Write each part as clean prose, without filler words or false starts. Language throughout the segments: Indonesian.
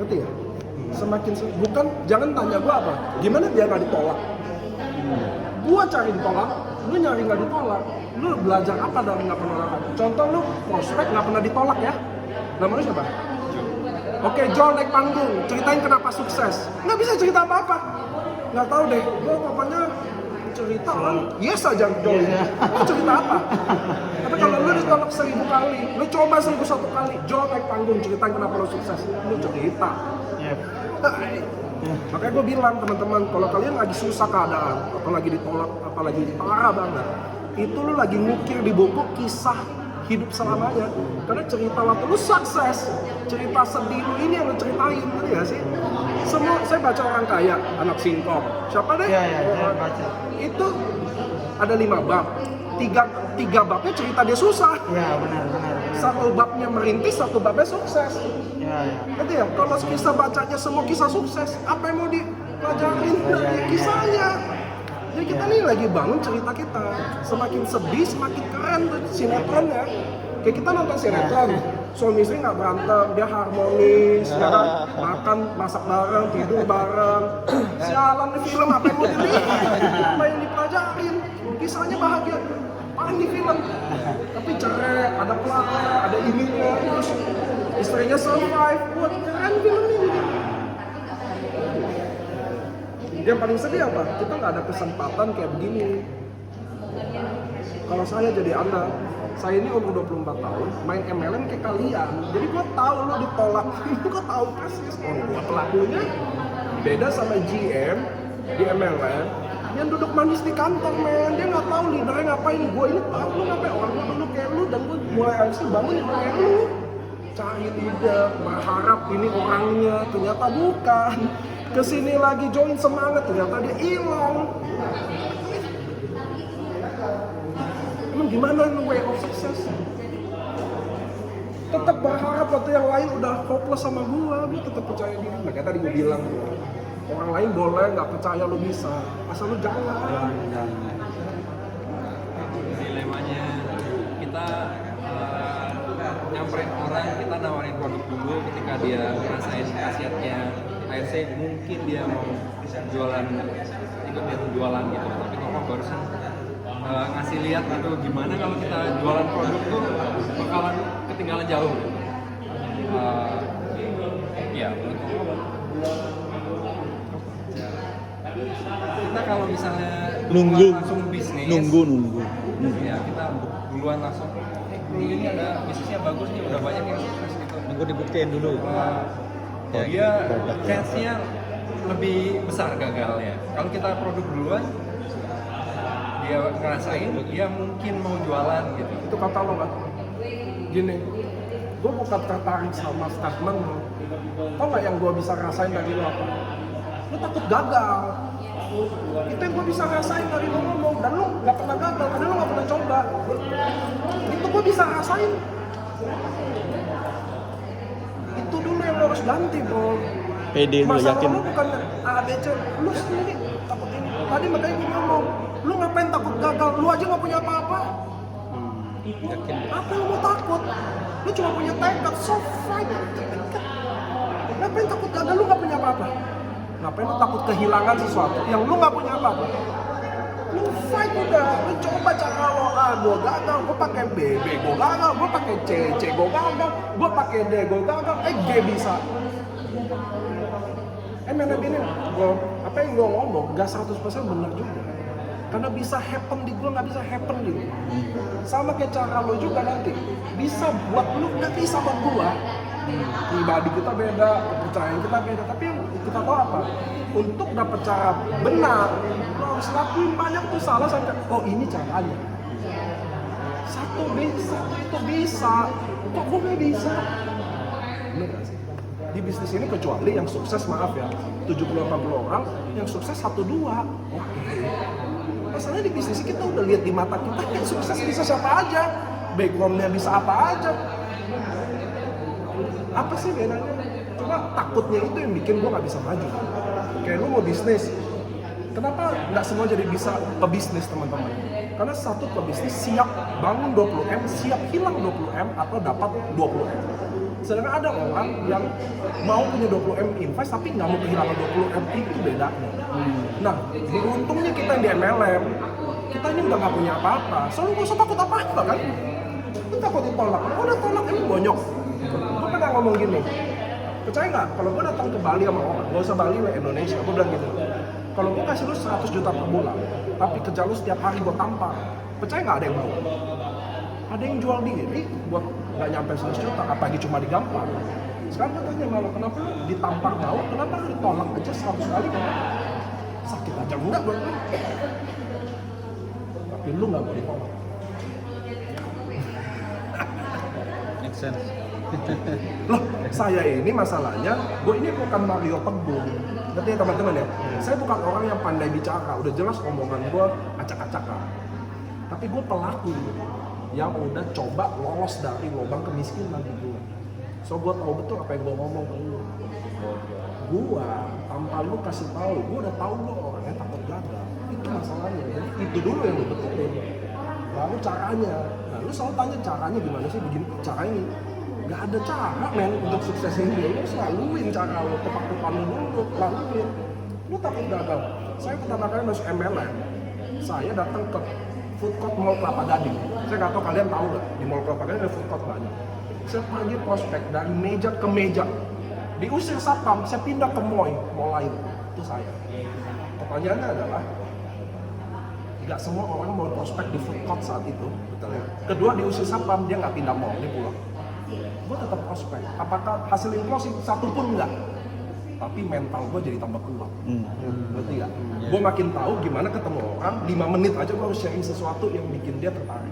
ngerti ya? Bukan, jangan tanya gue apa, gimana dia nggak ditolak? Gue cari ditolak, lu nyari nggak ditolak, lu belajar apa dari nggak penolakan? Contoh lu prospek nggak pernah ditolak ya, nama lu siapa? Oke, John naik panggung, ceritain kenapa sukses. Nggak bisa cerita apa-apa, nggak tahu deh, gue pokoknya cerita orang yes aja John, lu cerita apa? Tapi kalau lu ditolak 1000 kali, lu coba 1001 kali, John naik panggung, ceritain kenapa lu sukses, lu cerita. Makanya gue bilang teman-teman, kalau kalian lagi susah keadaan, apalagi ditolak, apalagi parah banget, itu lu lagi ngukir di buku kisah hidup selamanya. Karena cerita waktu lu sukses, cerita sedih lu ini yang lu ceritain, ngerti gak sih? Semua, saya baca orang kaya, anak singkong, siapa deh? Saya baca. Itu ada 5 bab, tiga babnya cerita dia susah. Ya benar. Satu babnya merintis, satu babnya sukses. Ya. Ngerti ya? Kalau kisah bacanya semua kisah sukses, apa yang mau dipelajarin dari kisahnya? Jadi kita nih lagi bangun cerita kita. Semakin sedih, semakin keren tuh sinetronnya. Kayak kita nonton sinetron, suami istri nggak berantem, dia harmonis, ya kan? Makan, masak bareng, tidur bareng. Sialan di film, apa yang mau dilihat? Apa yang dipelajarin? Kisahnya bahagia, paling di film. Tapi cerai, ada pelakor, ada ininya, terus istrinya survive, buat keren film ini. Yang paling sedih apa? Kita nggak ada kesempatan kayak begini. Kalau saya jadi Anda, saya ini umur 24 tahun, main MLM kayak kalian. Jadi gua tahu lo ditolak, gua tahu persis. Gua pelakunya beda sama GM di MLM yang duduk manis di kantor, men. Dia nggak tahu leadernya ngapain. Gua ini tahu lu ngapain, orang gua dulu kayak lu, dan gua mulai harus bangun kayak lu. Cari leader, berharap ini orangnya, ternyata bukan. Kesini lagi join semangat, ternyata dia hilang. Emang gimana way of success? Tetap berharap waktu yang lain udah hopeless sama gua tetap percaya diri. Nah, kayak tadi gua bilang, orang lain boleh nggak percaya lu bisa, asal lu jangan. Dilemanya kita nyamperin orang, kita nawarin produk dulu ketika dia ngerasain khasiatnya ARC, mungkin dia mau jualan, ikut dia jualan gitu. Tapi ngomong barusan ngasih lihat gitu, gimana kalau kita jualan produk tuh bakalan ketinggalan jauh. Ya, kita kalau misalnya nunggu langsung bisnis, nunggu ya kita duluan langsung ini ada bisnisnya bagus nih, udah banyak yang sukses gitu. nunggu dibuktiin dulu. Ya, dia chance-nya lebih besar gagalnya. Kalau kita produk duluan, dia ngerasain, dia mungkin mau jualan gitu. Itu kata lo kan? Gini, gue bukan tertarik sama statement lo. Tau gak yang gue bisa rasain dari lo apa? Lo takut gagal. Itu yang gue bisa rasain dari lo ngomong. Dan lo gak pernah gagal, karena lo gak pernah coba. Itu gue bisa rasain. Itu dulu yang lo harus ganti, bro. Pede lu, Masalah yakin. lo bukan A, B, C. Lo sendiri takut ini. Tadi makanya gue ngomong, lo ngapain takut gagal? Lo aja gak punya apa-apa. Yakin. Apa yang mau takut? Lu cuma punya tekad, so fight. Ngapain takut gagal? Lu gak punya apa-apa. Ngapain lu takut kehilangan sesuatu yang lu gak punya apa-apa? Lu fight udah, lu coba cara lo A, gue gagal, gue pakai B, gue gagal, gue pakai C, gue gagal, gue pakai D, gue gagal, G bisa. Mana gini, apa yang gue ngomong gak 100% benar juga. Karena bisa happen di gue, gak bisa happen di lu. Sama kayak cara lo juga nanti. Bisa buat lu, gak bisa buat gue. Pribadi kita beda, kepercayaan kita beda. Tapi yang kita tahu apa? Untuk dapet cara benar, lo harus lakuin banyak tuh salah sampai, oh ini caranya. Satu itu bisa. Kok gue gak bisa? Bener gak sih? Di bisnis ini kecuali yang sukses, maaf ya, 70-80 orang, yang sukses 1-2. Oke. Masalahnya di bisnis kita udah lihat di mata kita, yang sukses bisa siapa aja, backgroundnya bisa apa aja. Apa sih bedanya? Cuma takutnya itu yang bikin gue gak bisa maju. Kayak lu mau bisnis, kenapa nggak semua jadi bisa pebisnis, teman-teman? Karena satu pebisnis siap bangun 20M, siap hilang 20M, atau dapat 20M. Sedangkan ada orang yang mau punya 20M invest tapi nggak mau kehilangan 20M, itu bedanya. Nah, beruntungnya kita yang di MLM, kita ini udah nggak punya apa-apa, soalnya nggak usah takut apa-apa kan. Lu takut ditolak, lu udah tolak emang bonyok. Gue pernah ngomong gini, percaya nggak? Kalau gue datang ke Bali sama orang, nggak usah Bali lah, Indonesia, gue bilang gitu. Kalau gue kasih lu 100 juta per bulan, tapi kerja lu setiap hari gue tampar, percaya nggak ada yang mau? Ada yang jual diri buat nggak nyampe 100 juta, apalagi cuma digampar. Sekarang gue tanya malu, kenapa lu ditampar mau? Kenapa lu ditolak aja 100 kali? Sakit aja enggak buat lu. Tapi lu nggak mau ditolak. Make sense. Loh, saya ini masalahnya, gue ini bukan Mario Teguh. Ngerti ya teman-teman ya? Saya bukan orang yang pandai bicara, udah jelas omongan gue acak-acakan. Tapi gue pelaku yang udah coba lolos dari lubang kemiskinan gitu. So gue tahu betul apa yang gue ngomong ke lu. Gue tanpa lu kasih tahu, gue udah tahu lu orangnya takut gagal. Itu masalahnya. Jadi itu dulu yang lu betulin. Lalu caranya. Nah, lu selalu tanya caranya gimana sih begini caranya. Gak ada cara men untuk sukses ini. Lu selaluin cara lu, tepak-tepan lu laluin. Lu takut gagal. Saya pertama kali masuk MLM, saya datang ke food court Mall Kelapa Gading. Saya nggak tahu kalian tahu nggak, di Mall Kelapa Gading ada food court banyak. Saya panggil prospek dari meja ke meja. Diusir satpam, saya pindah ke mall lain. Itu saya. Pertanyaannya adalah, nggak semua orang mau prospek di food court saat itu, betul ya. Kedua, diusir satpam, dia nggak pindah mall, dia pulang. Gue tetap prospek. Apakah hasilin closing satu pun enggak? Tapi mental gue jadi tambah kuat. Ngerti nggak? Gue makin tahu gimana ketemu orang, 5 menit aja gue harus sharing sesuatu yang bikin dia tertarik.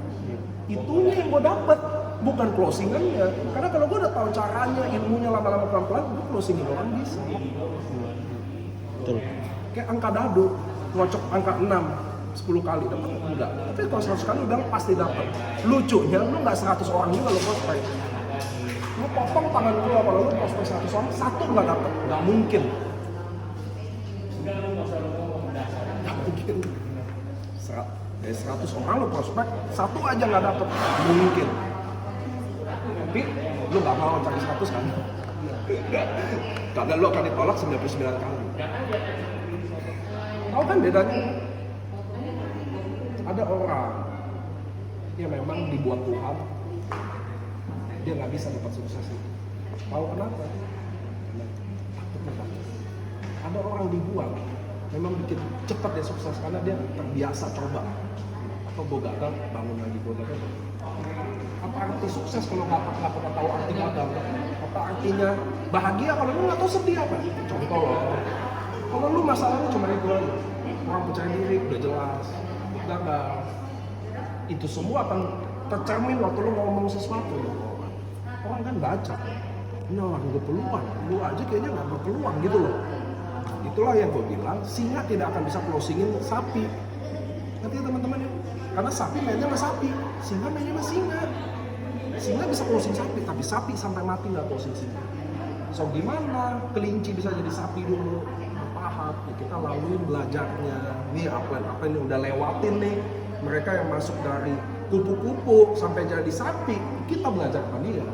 Itunya yang gue dapet, bukan closingannya. Karena kalau gue udah tahu caranya, ilmunya lama-lama pelan-pelan, gue closingin orang bisa. Betul. Kayak angka dado, ngocok angka 6, 10 kali dapat enggak. Tapi kalau 100 kali udah pasti dapat. Lucunya lu nggak 100 orang juga lu prospek. Lu potong tangan lu kalau lu prospek 100 orang, satu nggak dapat, nggak mungkin. Nggak mungkin. Dari 100 orang lu prospek, satu aja nggak dapat, mungkin. Tapi lu nggak mau cari 100 kan? Karena lu akan ditolak 99 kali. Tahu kan bedanya? Ada orang yang memang dibuat Tuhan, dia nggak bisa dapat sukses itu. Tahu kenapa? Karena takutnya banget. Ada orang dibuat, memang bikin cepat dia sukses karena dia terbiasa coba. Atau gue gagal, bangun lagi, gue gagal. Apa arti sukses kalau nggak pernah tahu arti gagal? Apa artinya bahagia kalau lu nggak tahu sedih apa? Contoh loh, kalau lu masalahnya cuma itu aja, orang percaya diri udah jelas, gagal. Itu semua akan tercermin waktu lu ngomong sesuatu. Orang kan baca, ini orang gue peluang, lu aja kayaknya nggak berpeluang gitu loh. Itulah yang gue bilang, singa tidak akan bisa closingin sapi. Nanti teman-teman ya, karena sapi mainnya sama sapi, singa mainnya sama singa. Singa bisa closing sapi, tapi sapi sampai mati nggak closing singa. So gimana kelinci bisa jadi sapi dulu? Tahap, ya kita laluin belajarnya. Nih apa yang udah lewatin nih, mereka yang masuk dari kupu-kupu sampai jadi sapi, kita belajar sama dia.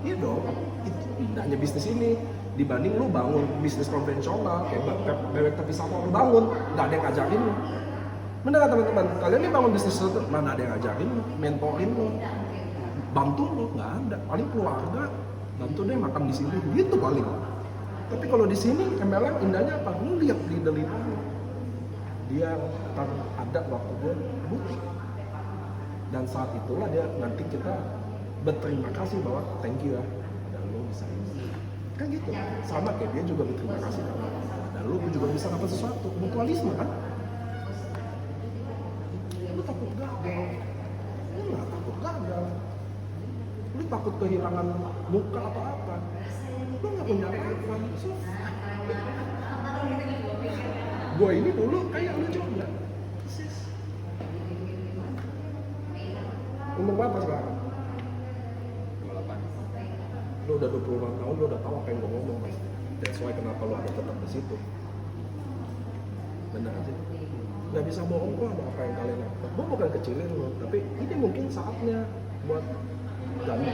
Iya dong, itu indahnya bisnis ini. Dibanding lu bangun bisnis konvensional, kayak bebek tepi sawah lu bangun, nggak ada yang ngajarin lu. Bener kan teman-teman? Kalian nih bangun bisnis itu, mana ada yang ngajarin lu, mentorin lu, bantu lu, nggak ada. Paling keluarga, bantu deh makan di sini, gitu paling. Tapi kalau di sini MLM indahnya apa? Lu lihat leader-leader lu, dia akan ada waktu gue butuh. Dan saat itulah dia nanti kita berterima kasih bahwa thank you ya, dan lu bisa ini. Kan gitu, sama kayak dia juga berterima kasih karena dan lu juga bisa dapat sesuatu, mutualisme kan. Lu takut gagal, lu nggak takut gagal, lu takut kehilangan muka atau apa, lu nggak punya apa-apa. So, gue ini dulu kayak lu juga. Umur berapa sekarang? 28. Lu udah 25 tahun, lu udah tahu apa yang gue ngomong mas. That's why kenapa lu ada tetap di situ. Benar aja. Gak bisa bohong kok sama apa yang kalian lakukan. Gue bukan kecilin lo, tapi ini mungkin saatnya buat ganti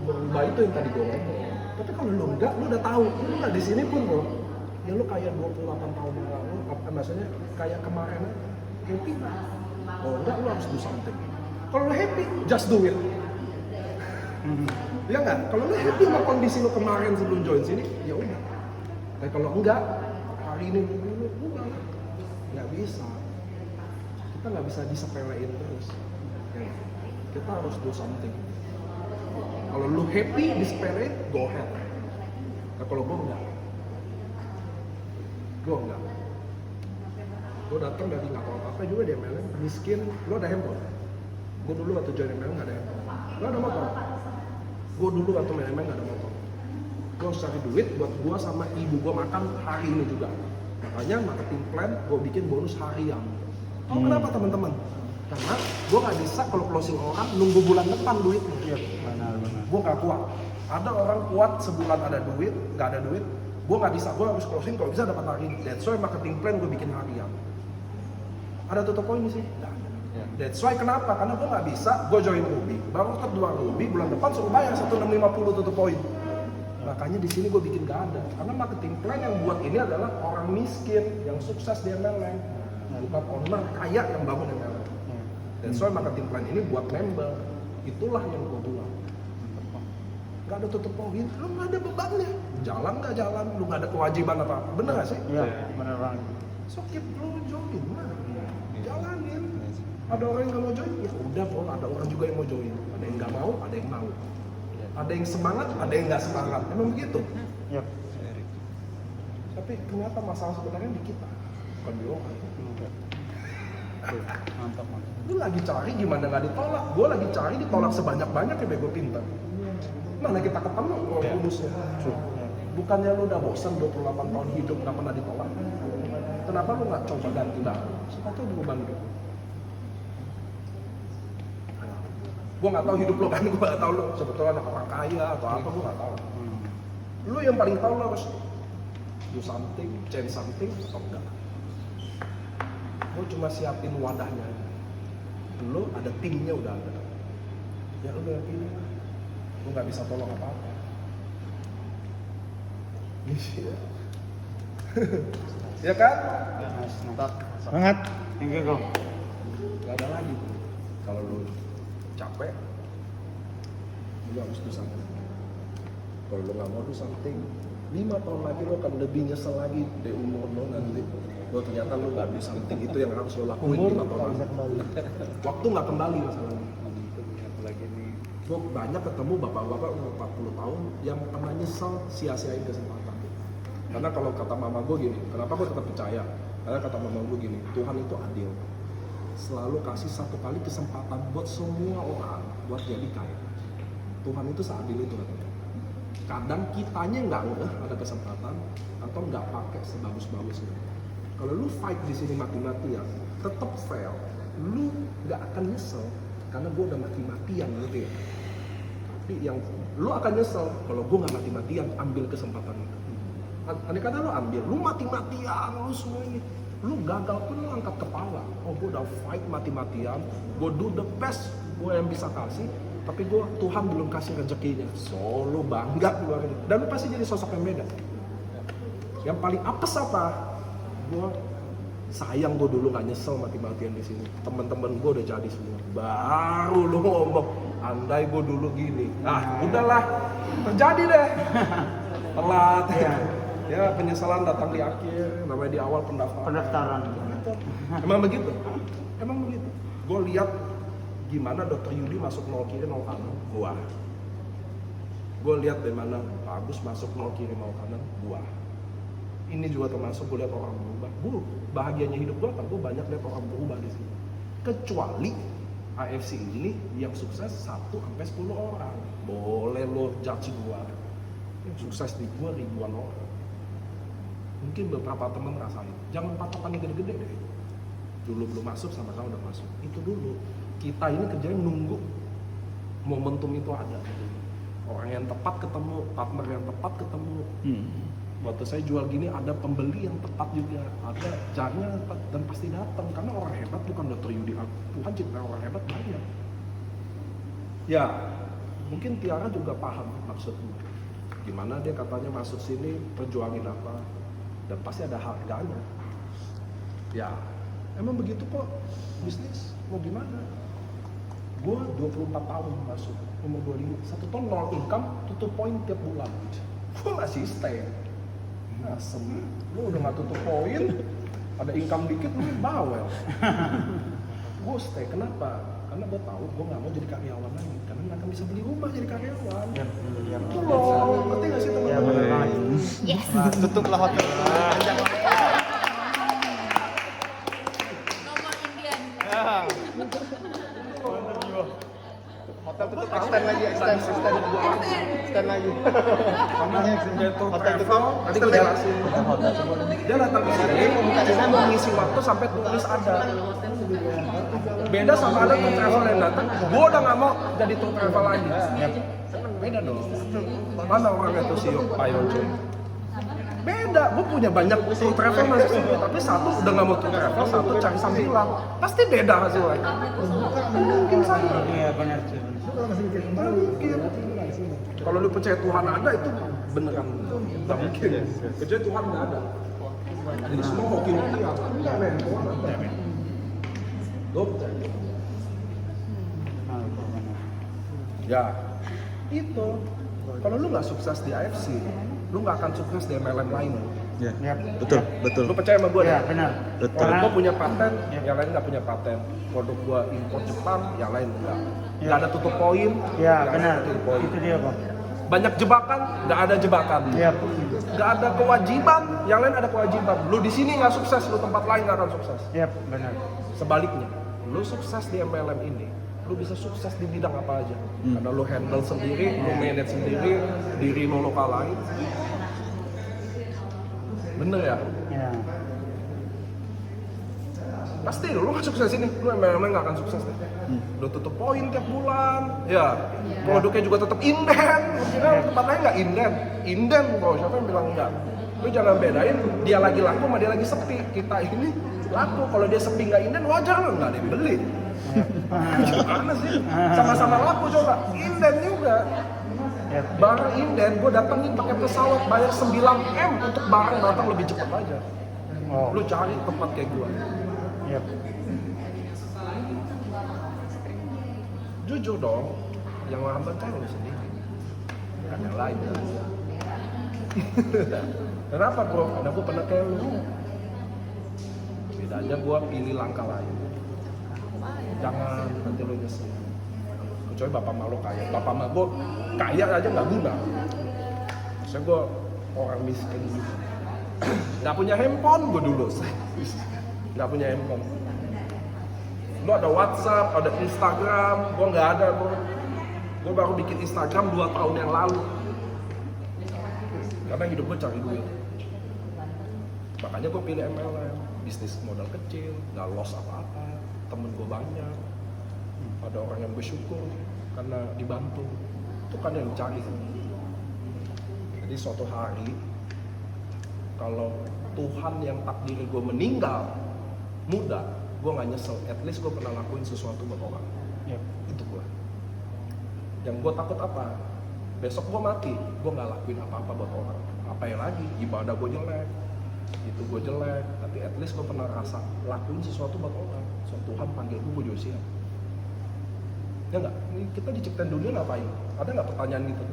berubah itu yang tadi gue ngomong. Tapi kalau lu enggak, lu udah tahu, lu nggak di sini pun bro, ya lu kayak 28 tahun yang lalu, maksudnya kayak kemarin happy. Oh enggak, lu harus do something. Kalau lu happy, just do it. Ya nggak? Kalau lu happy sama kondisi lu kemarin sebelum join sini, ya udah. Tapi kalau enggak, hari ini lu udah nggak bisa. Kita nggak bisa disepelein terus. Ya, kita harus do something. Kalau lu happy disepelein, go ahead. Nah kalau gue enggak. Gue datang dari nggak tahu apa-apa juga di MLM, miskin. Lu ada handphone? Gue dulu waktu join MLM nggak ada handphone. Lu ada motor? Gue dulu waktu main MLM nggak ada motor. Gue harus cari duit buat gue sama ibu gue makan hari ini juga. Makanya marketing plan gue bikin bonus harian. Oh kenapa teman-teman? Karena gue nggak bisa kalau closing orang nunggu bulan depan duitnya. Iya, benar. Gue nggak kuat. Ada orang kuat sebulan ada duit, nggak ada duit. Gue nggak bisa. Gue harus closing kalau bisa dapat hari ini. That's why marketing plan gue bikin harian. Ada tutup poin sih? Nggak ada. That's why kenapa? Karena gue nggak bisa. Gue join Ruby, baru kedua Ruby bulan depan suruh bayar 1650 tutup poin. Makanya di sini gue bikin gak ada. Karena marketing plan yang buat ini adalah orang miskin yang sukses di MLM, bukan owner kaya yang bangun MLM. That's why marketing plan ini buat member. Itulah yang gue bilang. Gak ada tutup poin, lu gak ada bebannya. Jalan gak jalan, lu gak ada kewajiban apa-apa. Bener gak sih? Iya, benar banget. So keep lu join, nah. Jalanin. Ada orang yang gak mau join, ya udah bro. Ada orang juga yang mau join. Ada yang gak mau, ada yang mau. Ada yang semangat, ada yang nggak semangat. Emang begitu. Iya. Tapi ternyata masalah sebenarnya di kita, bukan di orang. Mantap. Lu lagi cari gimana nggak ditolak. Gue lagi cari ditolak sebanyak-banyak ya bego pintar. Mana kita ketemu bonusnya. Bukannya lu udah bosan 28 tahun hidup nggak pernah ditolak. Kenapa lu nggak coba ganti dah? Sepatu berubah hidup. Gue nggak tahu hidup lo kan, gue nggak tahu lo sebetulnya anak orang kaya atau apa, gue nggak tahu. Lo yang paling tahu lo harus do something, change something atau enggak. Gue cuma siapin wadahnya. Lo ada timnya udah ada. Ya udah ini, gue nggak bisa tolong apa-apa. Iya. Ya kan? Mantap. Banget. Thank you, Go. Gak ada lagi. Kalau lo capek, lu harus do something. Kalau lu nggak mau do something, 5 tahun lagi lu akan lebih nyesel lagi di umur lu nanti. Bahwa ternyata lu nggak do something, itu yang harus lu lakuin 5 tahun lagi. Waktu nggak kembali masalahnya. Lagi nih. Gue banyak ketemu bapak-bapak umur 40 tahun yang pernah nyesel sia-siain kesempatan. Karena kalau kata mama gue gini, kenapa gue tetap percaya? Karena kata mama gue gini, Tuhan itu adil. Selalu kasih satu kali kesempatan buat semua orang buat jadi kaya. Tuhan itu seadil itu katanya. Kadang kitanya nggak ada kesempatan atau nggak pakai sebagus-bagusnya. Kalau lu fight di sini mati-matian, tetap fail, lu nggak akan nyesel karena gue udah mati-matian gitu ya. Tapi yang lu akan nyesel kalau gue nggak mati-matian ambil kesempatan itu. Andai kata lu ambil, lu mati-matian, lu semua ini. Lu gagal pun lu angkat kepala. Oh gue udah fight mati-matian, gue do the best gue yang bisa kasih, tapi Tuhan belum kasih rezekinya. So lu bangga keluar ini, dan lu pasti jadi sosok yang beda. Yang paling apes apa? Gue sayang gue dulu nggak nyesel mati-matian di sini. Teman-teman gue udah jadi semua. Baru lu ngomong, andai gue dulu gini. Ah udahlah, terjadi deh. Telat. Ya penyesalan datang di akhir, namanya di awal pendaftaran. Emang begitu? Gue lihat gimana Dr. Yudi masuk 0 kiri 0 kanan, gue lihat dari mana Pak Agus masuk 0 kiri 0 kanan, ini juga termasuk gue lihat orang berubah. Gue bahagianya hidup gue kan gue banyak lihat orang berubah di sini. Kecuali AFC ini yang sukses 1-10 orang, boleh lo judge gue. Yang sukses di gue ribuan orang. Mungkin beberapa teman ngerasain, jangan patokannya gede-gede deh. Dulu belum masuk sama sekarang udah masuk. Itu dulu. Kita ini kerjanya nunggu momentum itu ada. Orang yang tepat ketemu, partner yang tepat ketemu. Waktu saya jual gini ada pembeli yang tepat juga, ada jarnya tepat dan pasti datang. Karena orang hebat bukan Dr. Yudi, Tuhan cipta orang hebat banyak. Ya, Mungkin Tiara juga paham maksud gue. Gimana dia katanya masuk sini perjuangin apa, dan pasti ada harganya. Ya, emang begitu kok bisnis. Mau gimana? Gue 24 tahun masuk, umur 25, 1 tahun nol income, tutup poin tiap bulan. Gue masih stay. Asem, lu udah gak tutup poin, ada income dikit lu bawel. Gue stay, kenapa? Karena gue tahu gue gak mau jadi karyawan lagi, karena gak akan bisa beli rumah jadi karyawan. Itu loh, ngerti gak sih teman-teman? Yes. Nah, tutuplah hotel. Nomor Indian. Hotel tutup, extend lagi, extend lagi. Karena Jatuh Hotel Travel, tutup, tadi gue jelasin. Dia datang ke sini, dia mau ngisi waktu sampai tulis ada. Beda sama ada tour travel yang datang, gue udah gak mau jadi tour travel lagi. Beda dong. Mana orang itu si Pak Yonce? Beda, gue punya banyak tour travel masuk sini, tapi satu udah gak mau tour travel, satu cari sambilan. Pasti beda hasilnya. Mungkin sama. Iya benar sih. Mungkin. Kalau lu percaya Tuhan ada itu beneran nggak mungkin. Percaya Tuhan nggak ada. Jadi semua hoki-hokian. Enggak men, Tuhan ada. Lu percaya? Ya, itu. Kalau lu nggak sukses di AFC, lu nggak akan sukses di MLM lain. Ya, Ya. betul. Lu percaya sama gue Iya ya? benar. Betul. Kalau gua punya paten, yang lain nggak punya paten. Produk gua impor Jepang, yang lain enggak. Nggak ada tutup poin. Iya yang benar. lain tutup poin. Itu dia kok. Banyak jebakan, nggak ada jebakan. Iya. Nggak ada kewajiban, yang lain ada kewajiban. Lu di sini nggak sukses, lu tempat lain nggak akan sukses. Iya benar. Sebaliknya, lu sukses di MLM ini, lu bisa sukses di bidang apa aja. Karena lu handle sendiri, lu manage sendiri, diri lu lokalain. Bener ya? Iya. Pasti lu nggak sukses ini, lu MLM nggak akan sukses deh. Lu tutup poin tiap bulan, ya produknya juga tetap inden. Kira tempat lain nggak inden kok, siapa yang bilang enggak? Lu jangan bedain dia lagi laku sama dia lagi sepi. Kita ini laku, kalau dia sepi nggak inden wajar lah, nggak ada yang beli. Gimana sih? Sama-sama laku coba, inden juga. Iya. Barang inden, gue datengin pakai pesawat bayar 9M untuk barang datang lebih cepat aja. Oh. Lu cari tempat kayak gue. Iya. Jujur dong, yang ngehambat kan lu sendiri, bukan yang lain. Kenapa bro? Karena gue pernah kayak lu. Bedanya gue pilih langkah lain. Jangan nanti lu nyesel. Kecuali bapak malu kaya. Bapak mah gue kaya aja nggak guna. Saya gue orang miskin juga. Nggak punya handphone gue dulu. Nggak punya handphone. Lu ada WhatsApp, ada Instagram, gue nggak ada bro. Gue baru bikin Instagram 2 tahun yang lalu. Karena hidup gue cari duit. Makanya gue pilih MLM, bisnis modal kecil, nggak loss apa-apa. Temen gue banyak, ada orang yang bersyukur karena dibantu. Itu kan yang dicari. Jadi suatu hari, kalau Tuhan yang takdiri gue meninggal muda, gue nggak nyesel. At least gue pernah lakuin sesuatu buat orang. Iya. Itu gue. Yang gue takut apa? Besok gue mati, gue nggak lakuin apa-apa buat orang. Apa yang lagi? Ibadah gue jelek, itu gue jelek. Tapi at least gue pernah rasa lakuin sesuatu buat orang. So Tuhan panggil gue juga siap. Ya nggak? Ini kita diciptain dunia ngapain? Ada nggak pertanyaan gitu?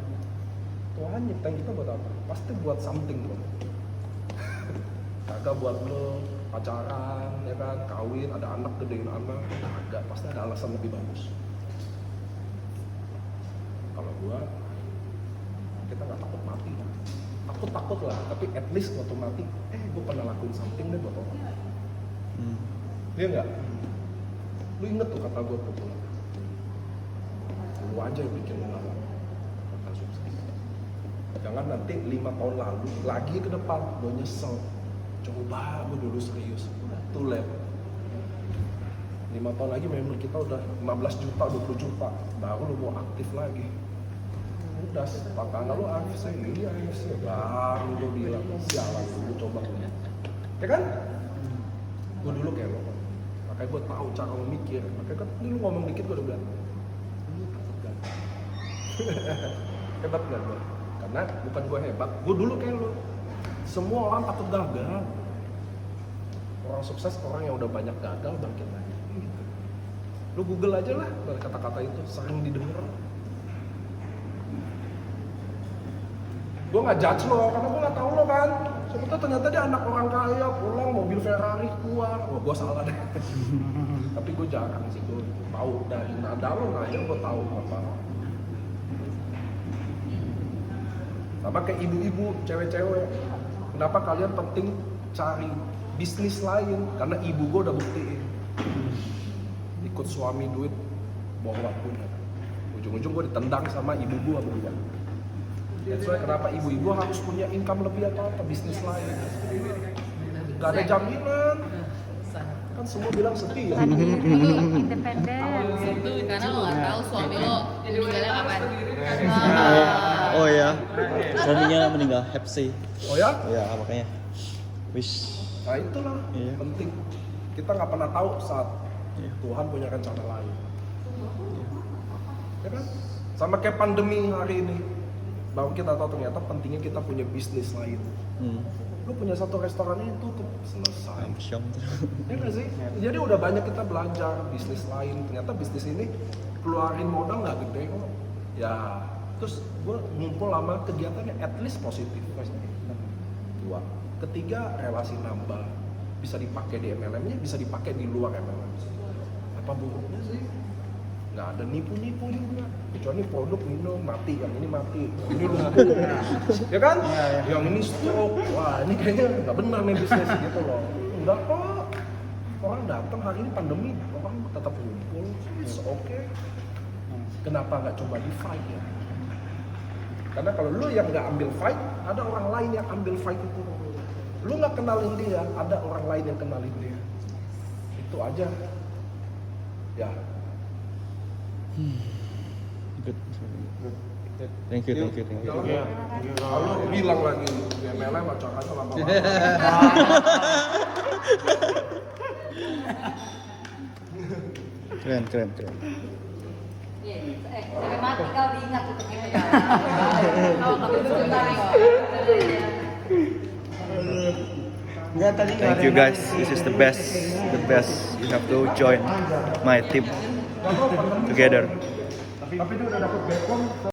Tuhan nyiptain kita buat apa? Pasti buat something bro. Kagak buat lo pacaran, ya kan, kawin, ada anak, gedein anak, ada, pasti ada alasan lebih bagus. Kalau gua, kita nggak takut mati, takut lah, tapi at least waktu mati, gua pernah lakuin something deh buat orang. Iya nggak? Lu inget tuh kata gua populer, lu aja yang bikin lu nggak akan sukses. Jangan nanti 5 tahun lalu lagi ke depan gua nyesel. Coba gue dulu serius, udah too late. 5 tahun lagi member kita udah 15 juta, 20 juta, baru lu mau aktif lagi. Udah, tantangan lu AFC, ini AFC, baru lu bilang, sialan lu coba lu. Ya kan? Gue dulu kayak lo, makanya gue tahu cara lu mikir. Makanya kan lu ngomong dikit gue udah bilang, lu takut gagal. Hebat gak gue? Karena bukan gue hebat, gue dulu kayak lo. Semua orang takut gagal. Orang sukses, orang yang udah banyak gagal bangkit lagi. Gitu. Lu Google aja lah dari kata-kata itu, sering didengar. Gue nggak judge lo, karena gue nggak tahu lo kan. Siapa tahu ternyata dia anak orang kaya, pulang mobil Ferrari keluar. Wah, gue salah deh. Tapi gue jarang sih, gue tahu dari nada lo aja gue tahu apa. Sama kayak ibu-ibu, cewek-cewek. Kenapa kalian penting cari bisnis lain? Karena ibu gue udah buktiin. Ikut suami duit, bawa punya. Ujung-ujung gue ditendang sama ibu gue berdua. That's why kenapa ibu-ibu harus punya income lebih atau apa, bisnis lain. Gak ada jaminan. Kan semua bilang setia. Independen. Itu karena lo nggak tahu suami lo meninggalnya kapan. Oh ya, suaminya meninggal hepsi. Oh ya? Ya makanya. Wish. Nah itulah Iya. penting. Kita nggak pernah tahu saat Iya. Tuhan punya rencana lain. Ya kan? Sama kayak pandemi hari ini. Baru kita tahu ternyata pentingnya kita punya bisnis lain. Lu punya satu restoran ini tutup, selesai. Amsyong. Ya nggak sih? Jadi udah banyak kita belajar bisnis lain. Ternyata bisnis ini keluarin modal nggak gede kok. Ya, terus gue ngumpul sama kegiatannya at least positif. Dua. Ketiga, relasi nambah. Bisa dipakai di MLM-nya, bisa dipakai di luar MLM. Apa buruknya sih? Nggak ada nipu-nipu juga. Kecuali produk minum mati, yang ini mati, yang ini lumpuh. Ya kan? Yang ini stroke. Wah, ini kayaknya nggak benar nih bisnis gitu loh. Enggak kok. Orang datang hari ini pandemi, orang tetap ngumpul. It's okay. Kenapa nggak coba di fight ya? Karena kalau lu yang nggak ambil fight, ada orang lain yang ambil fight itu. Lu nggak kenalin dia, ada orang lain yang kenalin dia. Itu aja. Ya. Good. Thank you. Iya. Lalu bilang lagi, MLM acaranya lama-lama. Keren. Iya, sampai mati kau diingat untuk itu ya. Kau nggak bisa kembali kok. Thank you guys. This is the best. You have to join my team together. Tapi dia udah dapet backbone.